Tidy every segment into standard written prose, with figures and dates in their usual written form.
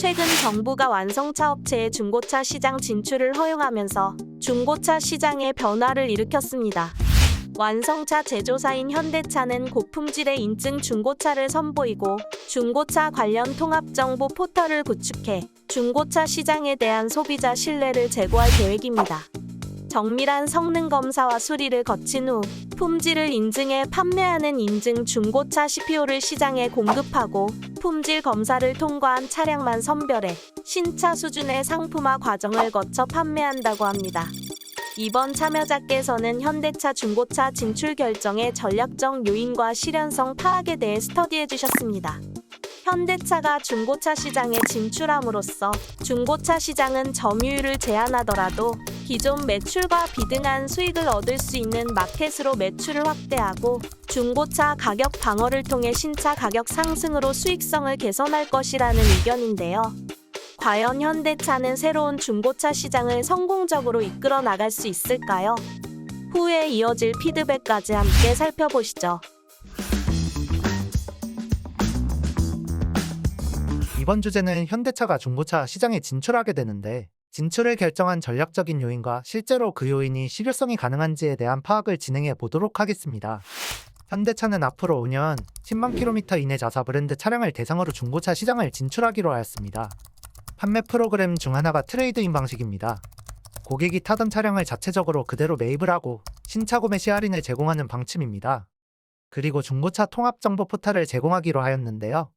최근 정부가 완성차 업체의 중고차 시장 진출을 허용하면서 중고차 시장에 변화를 일으켰습니다. 완성차 제조사인 현대차는 고품질의 인증 중고차를 선보이고 중고차 관련 통합정보 포털을 구축해 중고차 시장에 대한 소비자 신뢰를 제고할 계획입니다. 정밀한 성능 검사와 수리를 거친 후 품질을 인증해 판매하는 인증 중고차 CPO를 시장에 공급하고 품질 검사를 통과한 차량만 선별해 신차 수준의 상품화 과정을 거쳐 판매한다고 합니다. 이번 참여자께서는 현대차 중고차 진출 결정의 전략적 요인과 실현성 파악에 대해 스터디해 주셨습니다. 현대차가 중고차 시장에 진출함으로써 중고차 시장은 점유율을 제한하더라도 기존 매출과 비등한 수익을 얻을 수 있는 마켓으로 매출을 확대하고 중고차 가격 방어를 통해 신차 가격 상승으로 수익성을 개선할 것이라는 의견인데요. 과연 현대차는 새로운 중고차 시장을 성공적으로 이끌어 나갈 수 있을까요? 후에 이어질 피드백까지 함께 살펴보시죠. 이번 주제는 현대차가 중고차 시장에 진출하게 되는데 진출을 결정한 전략적인 요인과 실제로 그 요인이 실효성이 가능한지에 대한 파악을 진행해 보도록 하겠습니다. 현대차는 앞으로 5년 10만 킬로미터 이내 자사 브랜드 차량을 대상으로 중고차 시장을 진출하기로 하였습니다. 판매 프로그램 중 하나가 트레이드인 방식입니다. 고객이 타던 차량을 자체적으로 그대로 매입을 하고 신차 구매 시 할인을 제공하는 방침입니다. 그리고 중고차 통합 정보 포털을 제공하기로 하였는데요.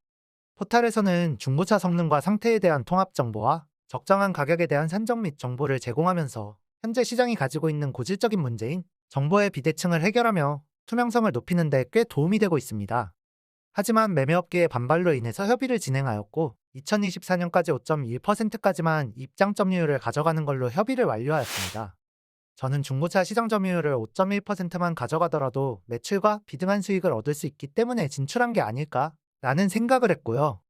포털에서는 중고차 성능과 상태에 대한 통합 정보와 적정한 가격에 대한 산정 및 정보를 제공하면서 현재 시장이 가지고 있는 고질적인 문제인 정보의 비대칭을 해결하며 투명성을 높이는 데 꽤 도움이 되고 있습니다. 하지만 매매업계의 반발로 인해서 협의를 진행하였고 2024년까지 5.1%까지만 입장 점유율을 가져가는 걸로 협의를 완료하였습니다. 저는 중고차 시장 점유율을 5.1%만 가져가더라도 매출과 비등한 수익을 얻을 수 있기 때문에 진출한 게 아닐까 라는 생각을 했고요.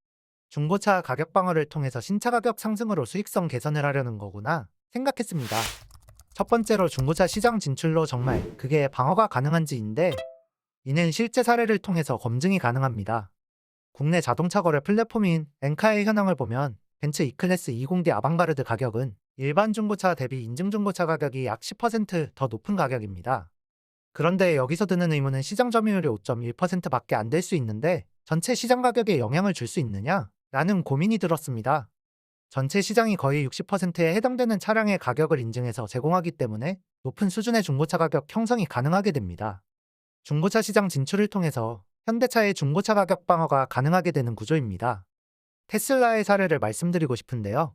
중고차 가격 방어를 통해서 신차 가격 상승으로 수익성 개선을 하려는 거구나 생각했습니다. 첫 번째로 중고차 시장 진출로 정말 그게 방어가 가능한지인데 이는 실제 사례를 통해서 검증이 가능합니다. 국내 자동차 거래 플랫폼인 엔카의 현황을 보면 벤츠 E클래스 20D 아방가르드 가격은 일반 중고차 대비 인증 중고차 가격이 약 10%더 높은 가격입니다. 그런데 여기서 드는 의문은 시장 점유율이 5.1%밖에 안 될 수 있는데 전체 시장 가격에 영향을 줄 수 있느냐? 라는 고민이 들었습니다. 전체 시장이 거의 60%에 해당되는 차량의 가격을 인증해서 제공하기 때문에 높은 수준의 중고차 가격 형성이 가능하게 됩니다. 중고차 시장 진출을 통해서 현대차의 중고차 가격 방어가 가능하게 되는 구조입니다. 테슬라의 사례를 말씀드리고 싶은데요.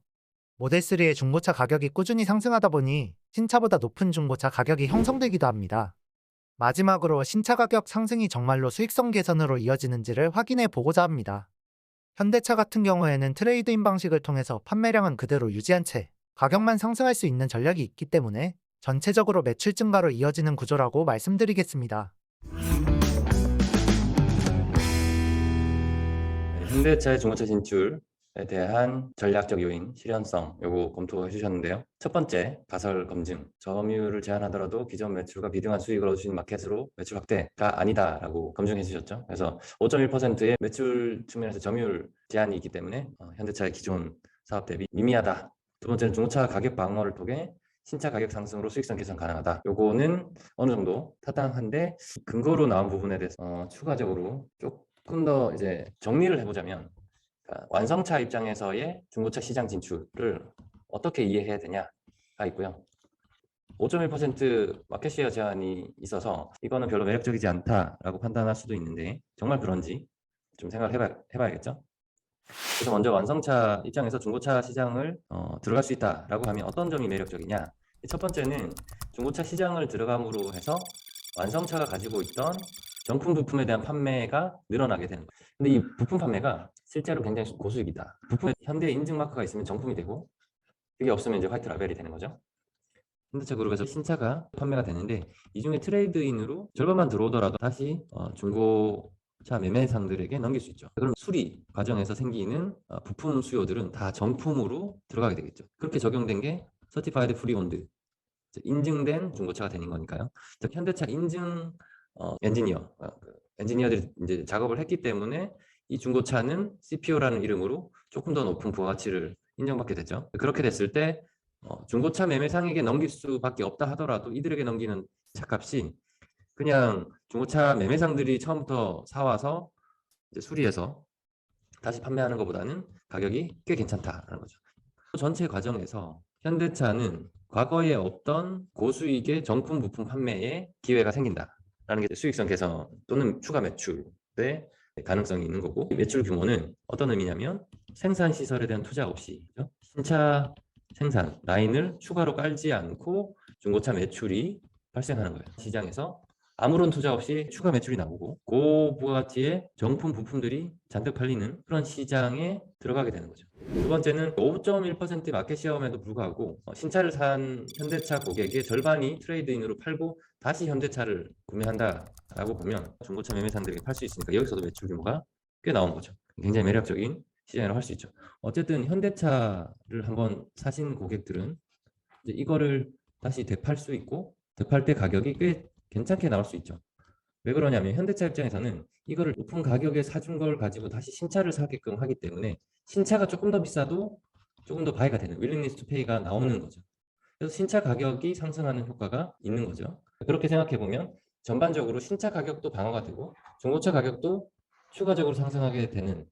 모델3의 중고차 가격이 꾸준히 상승하다 보니 신차보다 높은 중고차 가격이 형성되기도 합니다. 마지막으로 신차 가격 상승이 정말로 수익성 개선으로 이어지는지를 확인해 보고자 합니다. 현대차 같은 경우에는 트레이드인 방식을 통해서 판매량은 그대로 유지한 채 가격만 상승할 수 있는 전략이 있기 때문에 전체적으로 매출 증가로 이어지는 구조라고 말씀드리겠습니다. 현대차의 중고차 진출에 대한 전략적 요인, 실현성 요거 검토해 주셨는데요. 첫 번째, 가설 검증. 점유율을 제한하더라도 기존 매출과 비등한 수익을 얻을 수 있는 마켓으로 매출 확대가 아니다라고 검증해 주셨죠. 그래서 5.1%의 매출 측면에서 점유율 제한이 있기 때문에 현대차의 기존 사업 대비 미미하다. 두 번째는 중고차 가격 방어를 통해 신차 가격 상승으로 수익성 개선 가능하다. 요거는 어느 정도 타당한데 근거로 나온 부분에 대해서 추가적으로 조금 더 이제 정리를 해보자면 완성차 입장에서의 중고차 시장 진출을 어떻게 이해해야 되냐가 있고요. 5.1% 마켓시어 제한이 있어서 이거는 별로 매력적이지 않다라고 판단할 수도 있는데 정말 그런지 좀 생각을 해봐야겠죠. 그래서 먼저 완성차 입장에서 중고차 시장을 들어갈 수 있다라고 하면 어떤 점이 매력적이냐. 첫 번째는 중고차 시장을 들어감으로 해서 완성차가 가지고 있던 정품 부품에 대한 판매가 늘어나게 되는 거예요. 근데 이 부품 판매가 실제로 굉장히 고수익이다. 부품에 현대 인증 마크가 있으면 정품이 되고 그게 없으면 이제 화이트 라벨이 되는 거죠. 현대차 그룹에서 신차가 판매가 되는데 이 중에 트레이드인으로 절반만 들어오더라도 다시 중고차 매매상들에게 넘길 수 있죠. 그럼 수리 과정에서 생기는 부품 수요들은 다 정품으로 들어가게 되겠죠. 그렇게 적용된 게 서티파이드 프리온드, 인증된 중고차가 되는 거니까요. 즉 현대차 인증 엔지니어들이 이제 작업을 했기 때문에 이 중고차는 CPO라는 이름으로 조금 더 높은 부가가치를 인정받게 되죠. 그렇게 됐을 때 중고차 매매상에게 넘길 수밖에 없다 하더라도 이들에게 넘기는 차값이 그냥 중고차 매매상들이 처음부터 사와서 이제 수리해서 다시 판매하는 것보다는 가격이 꽤 괜찮다라는 거죠. 전체 과정에서 현대차는 과거에 없던 고수익의 정품 부품 판매에 기회가 생긴다라는 게 수익성 개선 또는 추가 매출의 가능성이 있는 거고, 매출 규모는 어떤 의미냐면 생산 시설에 대한 투자 없이 신차 생산 라인을 추가로 깔지 않고 중고차 매출이 발생하는 거예요. 시장에서 아무런 투자 없이 추가 매출이 나오고 고부가가치의 정품 부품들이 잔뜩 팔리는 그런 시장에 들어가게 되는 거죠. 두 번째는 5.1% 마켓 시험에도 불구하고 신차를 산 현대차 고객의 절반이 트레이드인으로 팔고 다시 현대차를 구매한다라고 보면 중고차 매매상들에게 팔 수 있으니까 여기서도 매출 규모가 꽤 나온 거죠. 굉장히 매력적인 시장이라고 할 수 있죠. 어쨌든 현대차를 한번 사신 고객들은 이제 이거를 다시 되팔 수 있고, 되팔 때 가격이 꽤 괜찮게 나올 수 있죠. 왜 그러냐면 현대차 입장에서는 이거를 높은 가격에 사준 걸 가지고 다시 신차를 사게끔 하기 때문에 신차가 조금 더 비싸도 조금 더 바이가 되는 윌링리스 투 페이가 나오는 거죠. 그래서 신차 가격이 상승하는 효과가 있는 거죠. 그렇게 생각해 보면 전반적으로 신차 가격도 방어가 되고 중고차 가격도 추가적으로 상승하게 되는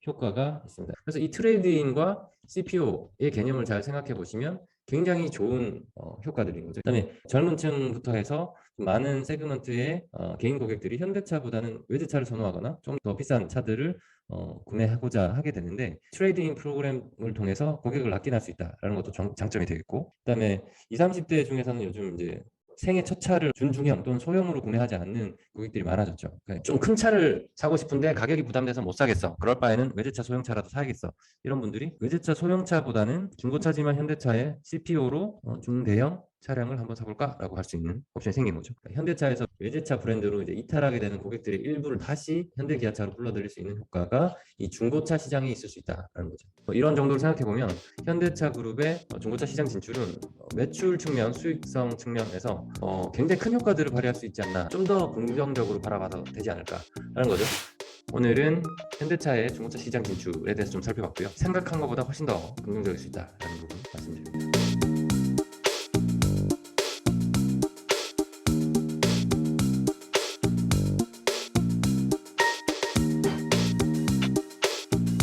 효과가 있습니다. 그래서 이 트레이드인과 CPO의 개념을 잘 생각해 보시면 굉장히 좋은 효과들인 거죠. 그다음에 젊은 층부터 해서 많은 세그먼트의 개인 고객들이 현대차보다는 외제차를 선호하거나 좀 더 비싼 차들을 구매하고자 하게 되는데, 트레이드인 프로그램을 통해서 고객을 납기할 수 있다라는 것도 장점이 되겠고, 그다음에 20, 30대 중에서는 요즘 이제 생애 첫 차를 준중형 또는 소형으로 구매하지 않는 고객들이 많아졌죠. 좀 큰 차를 사고 싶은데 가격이 부담돼서 못 사겠어. 그럴 바에는 외제차 소형차라도 사야겠어. 이런 분들이 외제차 소형차보다는 중고차지만 현대차의 CPO로 중대형 차량을 한번 사볼까라고 할 수 있는 옵션이 생긴 거죠. 현대차에서 외제차 브랜드로 이제 이탈하게 되는 고객들의 일부를 다시 현대기아차로 불러들일 수 있는 효과가 이 중고차 시장에 있을 수 있다라는 거죠. 이런 정도로 생각해 보면 현대차 그룹의 중고차 시장 진출은 매출 측면, 수익성 측면에서 굉장히 큰 효과들을 발휘할 수 있지 않나, 좀 더 긍정적으로 바라봐도 되지 않을까라는 거죠. 오늘은 현대차의 중고차 시장 진출에 대해서 좀 살펴봤고요. 생각한 것보다 훨씬 더 긍정적일 수 있다라는 부분 말씀드립니다.